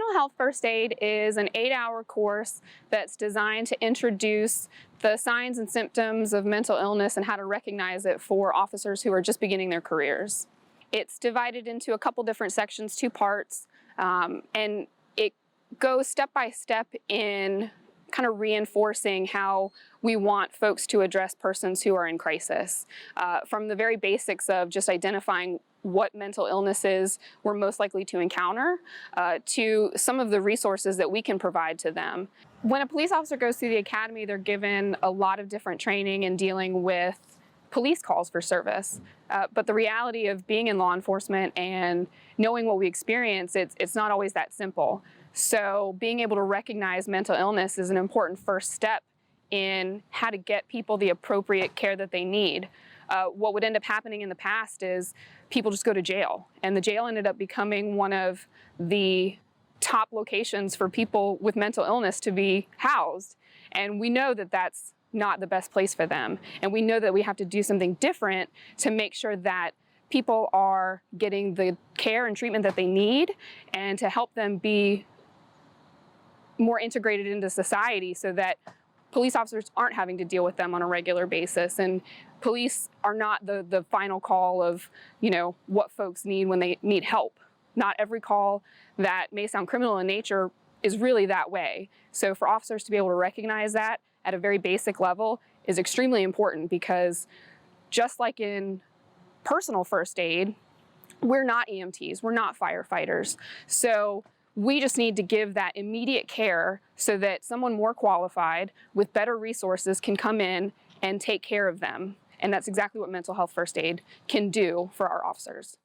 Mental health first aid is an 8-hour course that's designed to introduce the signs and symptoms of mental illness and how to recognize it for officers who are just beginning their careers. It's divided into a couple different sections, 2 parts, and it goes step by step in kind of reinforcing how we want folks to address persons who are in crisis. From the very basics of just identifying what mental illnesses we're most likely to encounter, to some of the resources that we can provide to them. When a police officer goes through the academy, they're given a lot of different training in dealing with police calls for service. But the reality of being in law enforcement and knowing what we experience, it's not always that simple. So being able to recognize mental illness is an important first step in how to get people the appropriate care that they need. What would end up happening in the past is people just go to jail, and the jail ended up becoming one of the top locations for people with mental illness to be housed. And we know that that's not the best place for them. And we know that we have to do something different to make sure that people are getting the care and treatment that they need, and to help them be more integrated into society so that police officers aren't having to deal with them on a regular basis. And police are not the final call of, what folks need when they need help. Not every call that may sound criminal in nature is really that way. So for officers to be able to recognize that at a very basic level is extremely important, because just like in personal first aid, we're not EMTs, we're not firefighters. So we just need to give that immediate care so that someone more qualified with better resources can come in and take care of them. And that's exactly what mental health first aid can do for our officers.